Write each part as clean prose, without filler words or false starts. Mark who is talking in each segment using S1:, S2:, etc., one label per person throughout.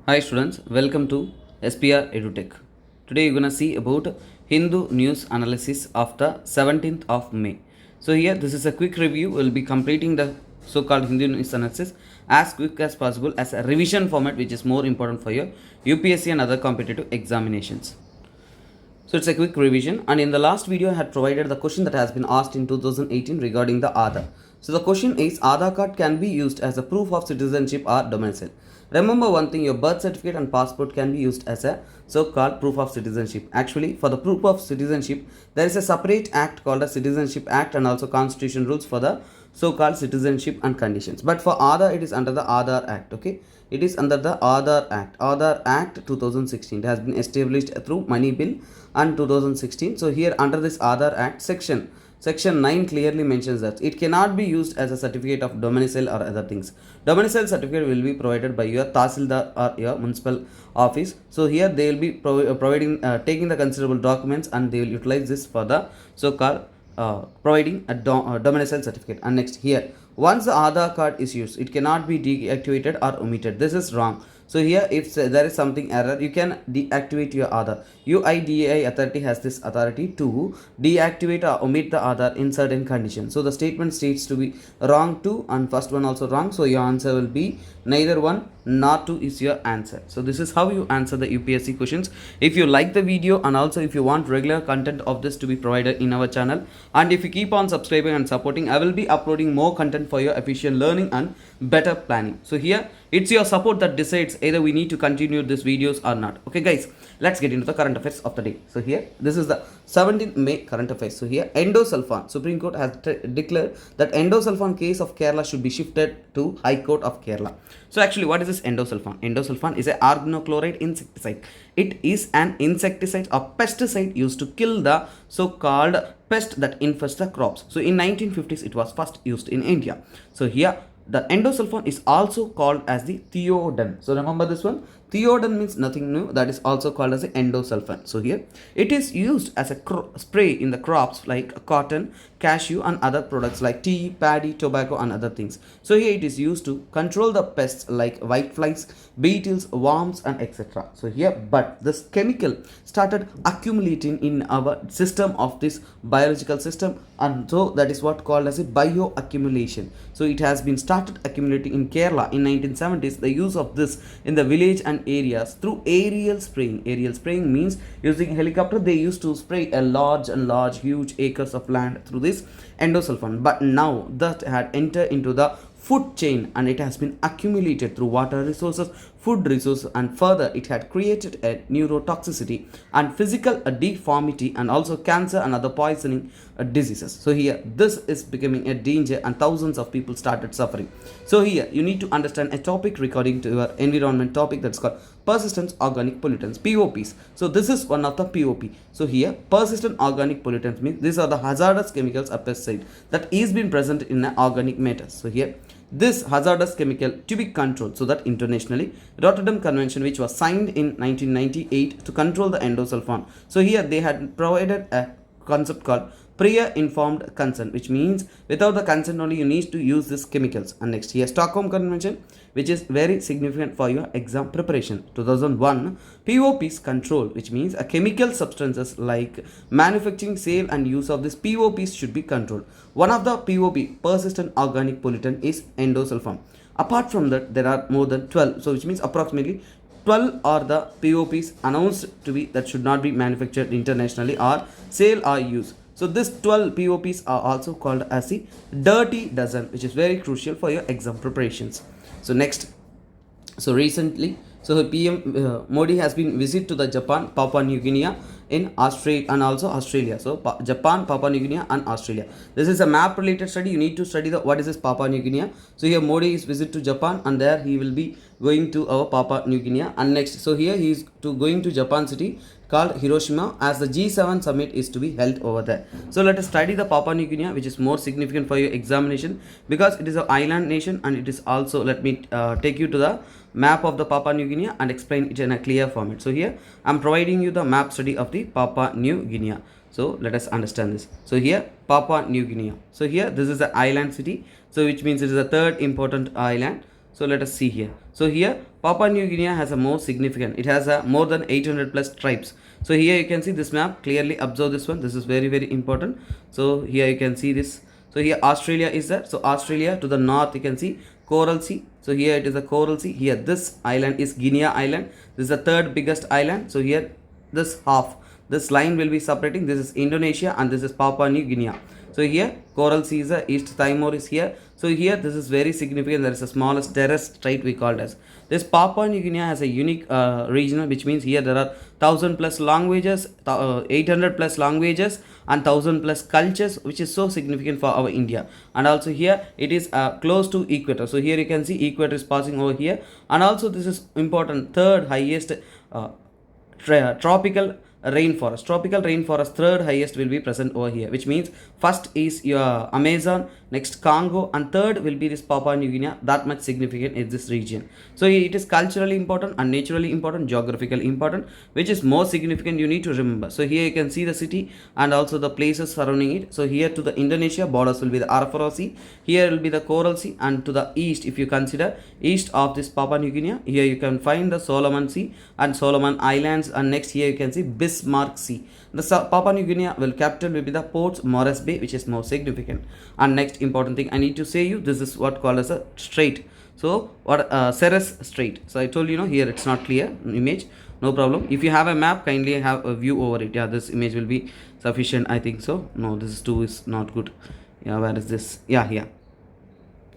S1: Hi students, welcome to SPR EduTech. Today you're gonna see about Hindu news analysis of the 17th of May. So here this is a quick review. We'll be completing the so-called Hindu news analysis as quick as possible as a revision format, which is more important for your UPSC and other competitive examinations. So it's a quick revision, and in the last video I had provided the question that has been asked in 2018 regarding the Aadhaar. So the question is, Aadhaar card can be used as a proof of citizenship or domicile. Remember one thing, your birth certificate and passport can be used as a so-called proof of citizenship. Actually, for the proof of citizenship, there is a separate act called the Citizenship Act and also constitution rules for the so-called citizenship and conditions. But for Aadhaar, it is under the Aadhaar Act, okay? It is under the Aadhaar Act 2016. It has been established through Money Bill and 2016. So here under this Aadhaar Act, section 9 clearly mentions that it cannot be used as a certificate of domicile or other things. Domicile certificate will be provided by your Tahsildar or your municipal office. So here they will be providing taking the considerable documents, and they will utilize this for the so-called providing a domicile certificate. And next here, once the Aadhaar card is used, it cannot be deactivated or omitted. This is wrong. So here, if there is something error, you can deactivate your Aadhaar. UIDAI authority has this authority to deactivate or omit the Aadhaar in certain conditions. So the statement states to be wrong too, and first one also wrong. So your answer will be neither one nor two is your answer. So this is how you answer the UPSC questions. If you like the video, and also if you want regular content of this to be provided in our channel, and if you keep on subscribing and supporting, I will be uploading more content for your efficient learning and better planning. So here, it's your support that decides either we need to continue these videos or not. Okay guys, let's get into the current affairs of the day. So here, this is the 17th May current affairs. So here, endosulfan, Supreme Court has declared that endosulfan case of Kerala should be shifted to High Court of Kerala. So actually, what is this endosulfan? Endosulfan is an organochloride insecticide. It is an insecticide or pesticide used to kill the so-called pest that infests the crops. So in 1950s, it was first used in India. So here, the endosulfan is also called as the theoden. So remember this one. Theoden means nothing new. That is also called as the endosulfan. So here, it is used as a spray in the crops like cotton, cashew and other products like tea, paddy, tobacco and other things. So here it is used to control the pests like whiteflies, beetles, worms and etc. So here, but this chemical started accumulating in our system of this biological system, and so that is what called as a bioaccumulation. So it has been started accumulating in Kerala in 1970s. The use of this in the village and areas through aerial spraying. Aerial spraying means using helicopter. They used to spray a large huge acres of land through this endosulfan. But now that had entered into the food chain, and it has been accumulated through water resources, food resources, and further it had created a neurotoxicity and physical deformity and also cancer and other poisoning diseases. So here, this is becoming a danger and thousands of people started suffering. So here, you need to understand a topic regarding to your environment topic that's called persistent organic pollutants, POPs. So this is one of the POP. So here, persistent organic pollutants means these are the hazardous chemicals or pesticides that is being present in organic matters. So here, this hazardous chemical to be controlled, so that internationally Rotterdam Convention, which was signed in 1998 to control the endosulfan. So here they had provided a concept called prior informed consent, which means without the consent only you need to use these chemicals. And next here, Stockholm Convention, which is very significant for your exam preparation. 2001, POPs control, which means a chemical substances like manufacturing, sale and use of these POPs should be controlled. One of the POP, persistent organic pollutant, is endosulfan. Apart from that, there are more than 12, so which means approximately 12 are the POPs announced to be that should not be manufactured internationally or sale or use. So this 12 POPs are also called as the dirty dozen, which is very crucial for your exam preparations. So next, so recently, so PM Modi has been visit to the Japan, Papua New Guinea in Australia and also Australia. So Japan, Papua New Guinea and Australia. This is a map related study. You need to study the what is this Papua New Guinea. So here Modi is visit to Japan, and there he will be going to our Papua New Guinea. And next, so here he is going to Japan city called Hiroshima, as the G7 summit is to be held over there. So let us study the Papua New Guinea, which is more significant for your examination because it is an island nation, and it is also, let me take you to the map of the Papua New Guinea and explain it in a clear format. So here I am providing you the map study of the Papua New Guinea. So let us understand this. So here, Papua New Guinea. So here, this is the island city, so which means it is the third important island. So let us see here. So here Papua New Guinea has a more significant. It has a more than 800 plus tribes. So here you can see this map. Clearly observe this one. This is very very important. So here you can see this. So here Australia is there. So Australia to the north you can see Coral Sea. So here it is a Coral Sea. Here this island is Guinea Island. This is the third biggest island. So here this half, this line will be separating. This is Indonesia and this is Papua New Guinea. So here Coral Sea is East Timor is here. So here this is very significant. There is a smallest terrace strait we called as. This Papua New Guinea has a unique region, which means here there are 1000 plus languages, 800 plus languages and 1000 plus cultures, which is so significant for our India. And also here it is close to equator. So here you can see equator is passing over here. And also this is important, third highest tropical rainforest, third highest will be present over here, which means first is your Amazon, next Congo, and third will be this Papua New Guinea. That much significant is this region. So it is culturally important and naturally important, geographically important. Which is more significant you need to remember. So here you can see the city and also the places surrounding it. So here to the Indonesia borders will be the Arafura Sea, here will be the Coral Sea, and to the east, if you consider east of this Papua New Guinea, here you can find the Solomon Sea and Solomon Islands, and next here you can see Bismarck Sea. The Papua New Guinea capital will be the Port Moresby, which is more significant. And next important thing I need to say you, this is what called as a strait. So what Ceres Strait. So I told you, here it's not clear image, no problem. If you have a map, kindly have a view over it. Yeah, this image will be sufficient, I think so. No, this is too is not good. Yeah, where is this? Yeah, here.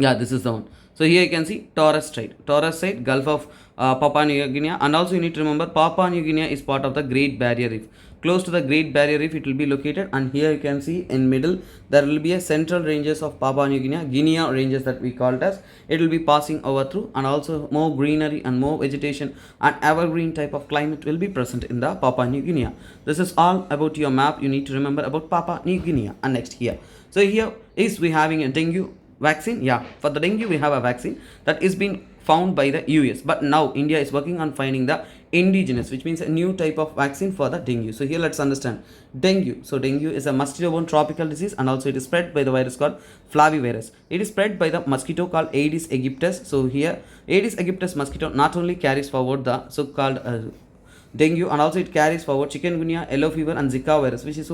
S1: Yeah, this is the one. So here you can see Torres Strait, Gulf of Papua New Guinea. And also you need to remember Papua New Guinea is part of the Great Barrier Reef. Close to the Great Barrier Reef it will be located, and here you can see in middle there will be a central ranges of Papua New Guinea ranges that we call it as. It will be passing over through, and also more greenery and more vegetation and evergreen type of climate will be present in the Papua New Guinea. This is all about your map you need to remember about Papua New Guinea. And next here, so here is we having a dengue vaccine. Yeah, for the dengue we have a vaccine that is being found by the US, but now India is working on finding the indigenous, which means a new type of vaccine for the dengue. So here let's understand dengue. So dengue is a mosquito-borne tropical disease, and also it is spread by the virus called flavivirus. It is spread by the mosquito called Aedes aegyptus. So here Aedes aegyptus mosquito not only carries forward the so-called dengue, and also it carries forward chikungunya, yellow fever, and Zika virus, which is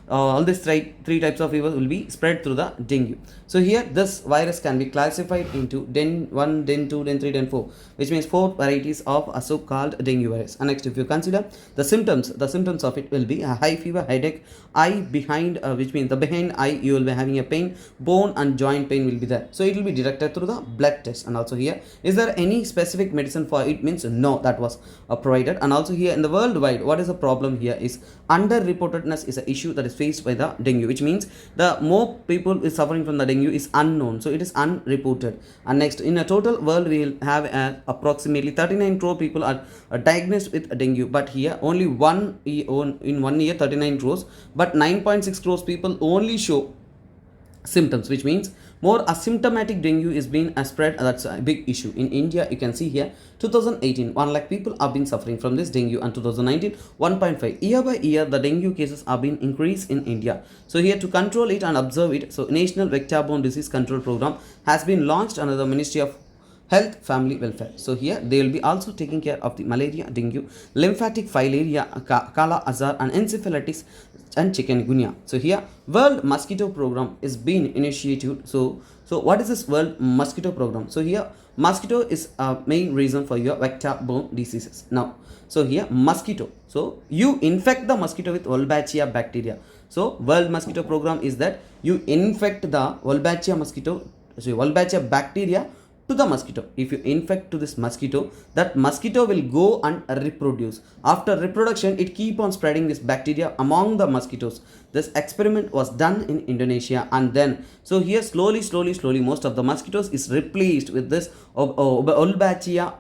S1: all these three types of fever will be spread through the dengue. So here this virus can be classified into den 1, den 2, den 3, den 4, which means 4 varieties of a so-called dengue virus. And next, if you consider the symptoms of it will be a high fever, headache, eye behind, which means the behind eye you will be having a pain, bone and joint pain will be there. So it will be detected through the blood test. And also here, is there any specific medicine for it? Means no, that was provided. And also here in the worldwide, what is the problem here is underreportedness is an issue that is faced by the dengue, which means the more people is suffering from the dengue is unknown, so it is unreported. And next, in a total world we will have approximately 39 crore people are diagnosed with dengue, but here only in 1 year 39 crores, but 9.6 crores people only show symptoms, which means more asymptomatic dengue is being spread. That's a big issue. In India, you can see here 2018 1 lakh people have been suffering from this dengue, and 2019 1.5. Year by year the dengue cases are being increased in India. So here to control it and observe it, so National Vector-Borne Disease Control Program has been launched under the Ministry of Health, Family Welfare. So here they will be also taking care of the malaria, dengue, lymphatic filaria, Kala Azar, and encephalitis and chikungunya. So here World Mosquito Program is being initiated. So what is this World Mosquito Program? So here mosquito is a main reason for your vector-borne diseases. Now, so here mosquito. So you infect the mosquito with Wolbachia bacteria. So World Mosquito Program is that you infect the Wolbachia bacteria to the mosquito. If you infect to this mosquito, that mosquito will go and reproduce. After reproduction, it keep on spreading this bacteria among the mosquitoes. This experiment was done in Indonesia, and then so here slowly most of the mosquitoes is replaced with this Wolbachia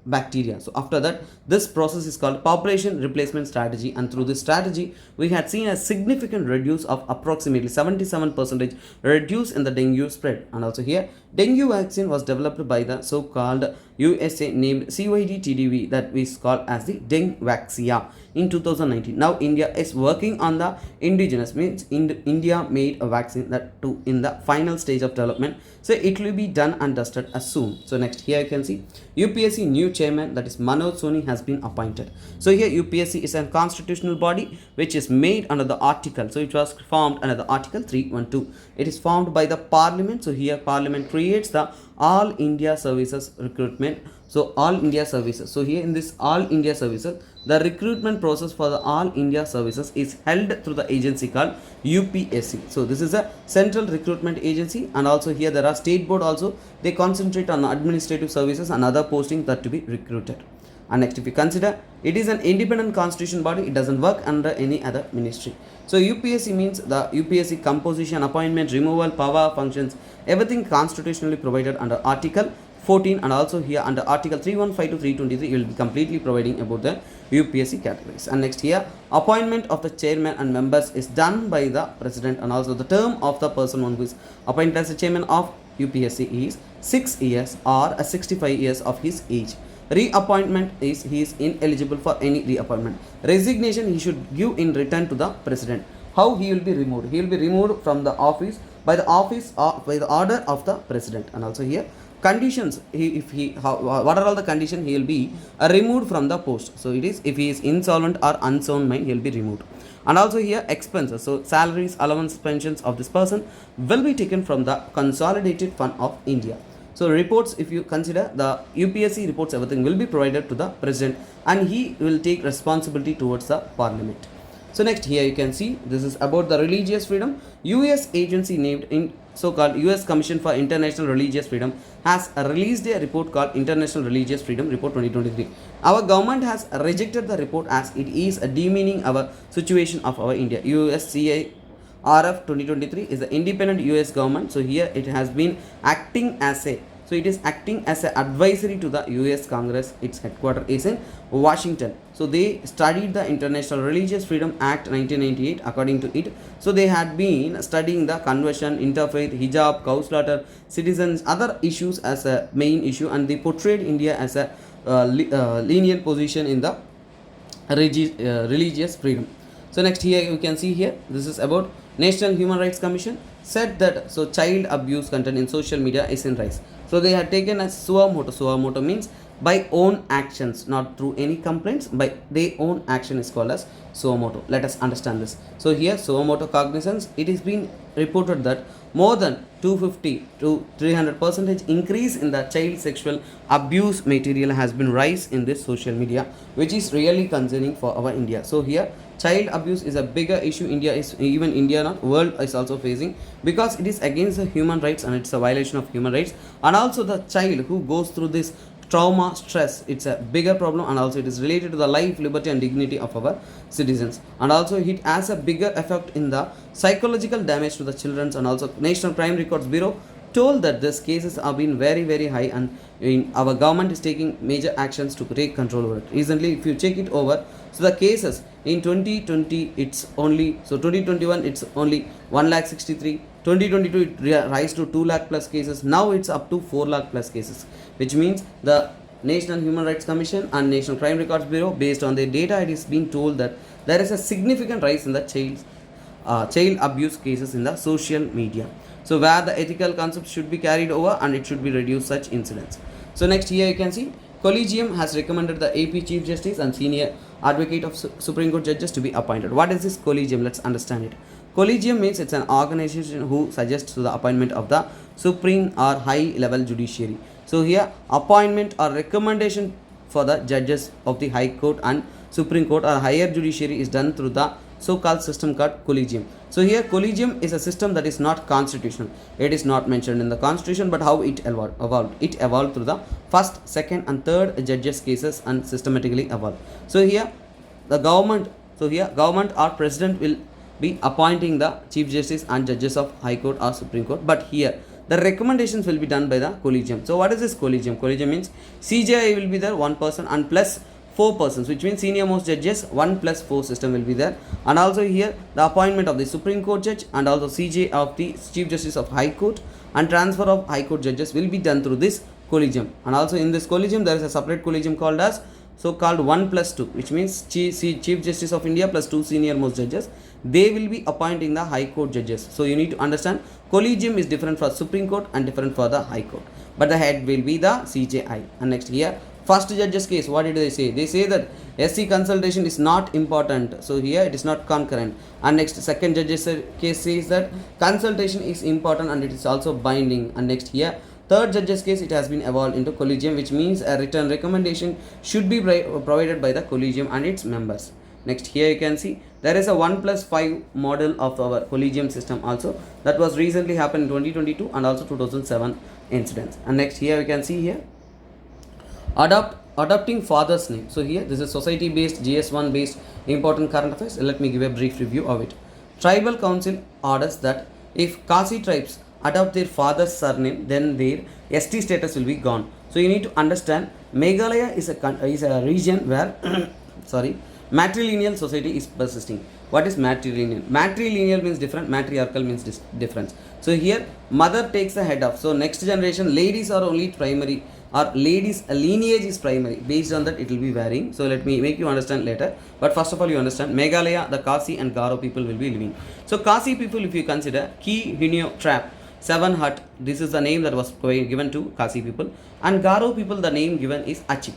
S1: bacteria. So after that, this process is called population replacement strategy, and through this strategy we had seen a significant reduce of approximately 77% reduce in the dengue spread. And also here dengue vaccine was developed by the so-called USA named CYD-TDV, that is called as the Dengvaxia in 2019. Now India is working on the indigenous, means India made a vaccine that too in the final stage of development. So it will be done and dusted as soon. So next, here you can see UPSC new chairman, that is Manoj Soni, has been appointed. So here UPSC is a constitutional body which is made under the article. So it was formed under the article 312. It is formed by the parliament. So here parliament creates the All India Services recruitment. So all India services. So here in this All India services, the recruitment process for the All India services is held through the agency called UPSC. So this is a central recruitment agency, and also here there are state board also. They concentrate on administrative services and other postings that to be recruited. And next, if you consider, it is an independent constitution body. It doesn't work under any other ministry. So UPSC means the UPSC composition, appointment, removal, power, functions, everything constitutionally provided under Article 14, and also here under Article 315 to 323 you will be completely providing about the UPSC categories. And next here, appointment of the chairman and members is done by the president, and also the term of the person who is appointed as the chairman of UPSC is 6 years or 65 years of his age. Reappointment is he is ineligible for any reappointment. Resignation he should give in return to the president. How he will be removed? He will be removed from the office by the order of the president. And also here conditions, what are all the conditions? He will be removed from the post. So it is if he is insolvent or unsound mind, he will be removed. And also here expenses, so salaries, allowance, pensions of this person will be taken from the consolidated fund of India. So reports, if you consider the UPSC reports, everything will be provided to the president, and he will take responsibility towards the parliament. So next here you can see this is about the religious freedom. US agency named in so-called US Commission for International Religious Freedom has released a report called International Religious Freedom Report 2023. Our government has rejected the report as it is demeaning our situation of our India. USCA RF 2023 is the independent US government. So here it has been acting as a advisory to the US Congress. Its headquarters is in Washington. So they studied the International Religious Freedom Act 1998 according to it. So they had been studying the conversion, interfaith, hijab, cow slaughter, citizens, other issues as a main issue, and they portrayed India as a lenient position in the religious freedom. So next here you can see here this is about National Human Rights Commission said that so child abuse content in social media is in rise. So they had taken as suo moto. Suo moto means by own actions, not through any complaints, by their own action is called as suo moto. Let us understand this. So here suo moto cognizance, it is been reported that more than 250 to 300% increase in the child sexual abuse material has been rise in this social media, which is really concerning for our India. So here child abuse is a bigger issue. India not world is also facing, because it is against the human rights and it's a violation of human rights. And also the child who goes through this trauma, stress, it's a bigger problem, and also it is related to the life, liberty and dignity of our citizens. And also it has a bigger effect in the psychological damage to the children. And also National Crime Records Bureau told that these cases have been very high, and our government is taking major actions to take control over it. Recently, if you check it over, so the cases in 2020 it's only, so 2021 it's only 1,63,000, 2022 it rise to 2 lakh plus cases, now it's up to 4 lakh plus cases, which means the National Human Rights Commission and National Crime Records Bureau, based on their data, it is being told that there is a significant rise in the child abuse cases in the social media. So where the ethical concepts should be carried over, and it should be reduced such incidents. So next here you can see Collegium has recommended the AP Chief Justice and Senior Advocate of Supreme Court Judges to be appointed. What is this Collegium? Let's understand it. Collegium means it's an organization who suggests to the appointment of the Supreme or High Level Judiciary. So here appointment or recommendation for the judges of the High Court and Supreme Court or Higher Judiciary is done through the so-called system called Collegium. So here Collegium is a system that is not constitutional. It is not mentioned in the constitution, but how it evolved. It evolved through the first, second and third judges cases and systematically evolved. So here the government, government or president will be appointing the Chief Justice and judges of High Court or Supreme Court, but here the recommendations will be done by the Collegium. So what is this Collegium? Collegium means CJI will be there, one person, and plus 4 persons, which means senior most judges, 1 plus 4 system will be there. And also here the appointment of the Supreme Court judge and also CJ of the Chief Justice of High Court, and transfer of High Court judges will be done through this Collegium. And also in this Collegium there is a separate Collegium called as so-called 1 plus 2, which means Chief Justice of India plus 2 senior most judges. They will be appointing the High Court judges. So you need to understand Collegium is different for Supreme Court and different for the High Court, but the head will be the CJI. And next here First judge's case, what did they say? They say that SC consultation is not important. So here it is not concurrent. And next, second judge's case says that consultation is important and it is also binding. And next here, third judge's case, it has been evolved into collegium, which means a written recommendation should be provided by the collegium and its members. Next here you can see there is a 1+5 model of our collegium system also that was recently happened in 2022 and also 2007 incidents. And next here you can see here adopting father's name. So here this is society based, GS1 based important current affairs. Let me give a brief review of it. Tribal council orders that if Kasi tribes adopt their father's surname, then their ST status will be gone. So you need to understand Meghalaya is a region where matrilineal society is persisting. What is matrilineal? Matrilineal means different, matriarchal means difference. So here mother takes the head of. So next generation ladies are only primary, or ladies lineage is primary. Based on that it will be varying. So let me make you understand later. But first of all you understand Meghalaya, the Kasi and Garo people will be living. So Kasi people, if you consider Ki Hunyo Trap 7 Hut, this is the name that was given to Kasi people, and Garo people the name given is Achip.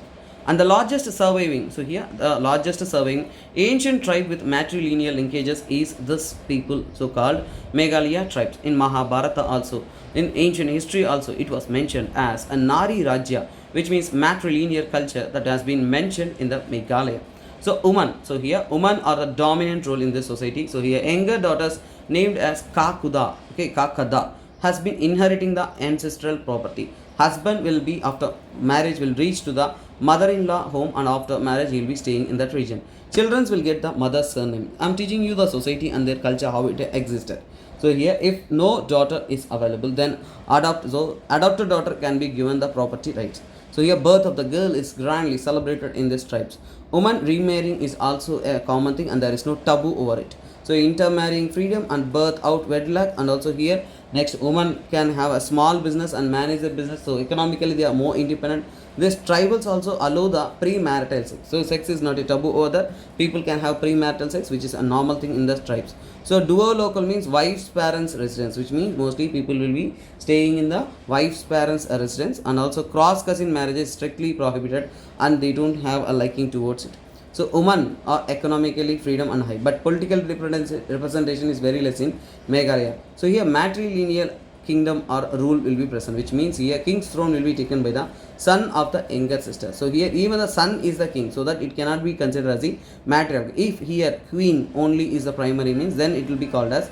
S1: And the largest surviving, so here the largest surviving ancient tribe with matrilineal linkages is this people, so called Meghalaya tribes. In Mahabharata also, in ancient history also, it was mentioned as a Nari Rajya, which means matrilineal culture that has been mentioned in the Meghalaya. So woman, so here women are the dominant role in this society. So here younger daughters named as Kakuda, Kakada, has been inheriting the ancestral property. Husband will be, after marriage, will reach to the mother-in-law home, and after marriage he will be staying in that region. Children will get the mother's surname. I am teaching you the society and their culture, how it existed. So here if no daughter is available, then adopted daughter can be given the property rights. So here birth of the girl is grandly celebrated in these tribes. Woman remarrying is also a common thing and there is no taboo over it. So intermarrying freedom and birth out wedlock, and also here next woman can have a small business and manage the business. So economically they are more independent. These tribals also allow the premarital sex. So sex is not a taboo over there. People can have premarital sex, which is a normal thing in the tribes. So duo local means wife's parents residence, which means mostly people will be staying in the wife's parents residence. And also cross cousin marriage is strictly prohibited and they don't have a liking towards it. So women are economically freedom and high, but political representation is very less in Meghalaya. So here matrilineal kingdom or rule will be present, which means here king's throne will be taken by the son of the younger sister. So here even the son is the king, so that it cannot be considered as the matriarch. If here queen only is the primary means, then it will be called as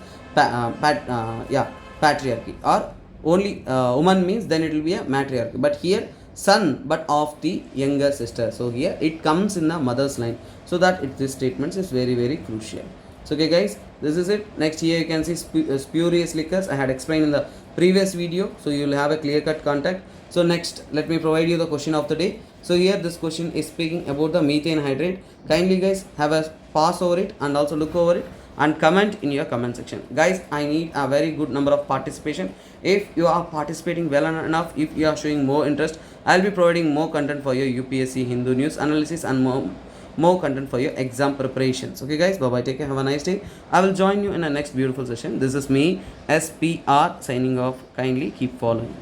S1: patriarchy, or only woman means then it will be a matriarchy. But here son but of the younger sister, so here it comes in the mother's line, so that this statement is very very crucial. So okay guys, this is it. Next here you can see spurious liquors. I had explained in the previous video, so you will have a clear cut contact. So next let me provide you the question of the day. So here this question is speaking about the methane hydrate. Kindly guys have a pass over it and also look over it and comment in your comment section. Guys, I need a very good number of participation. If you are participating well enough, if you are showing more interest, I'll be providing more content for your UPSC Hindu news analysis and more content for your exam preparations. Okay guys, bye bye, take care, have a nice day. I will join you in the next beautiful session. This is me, SPR, signing off. Kindly keep following.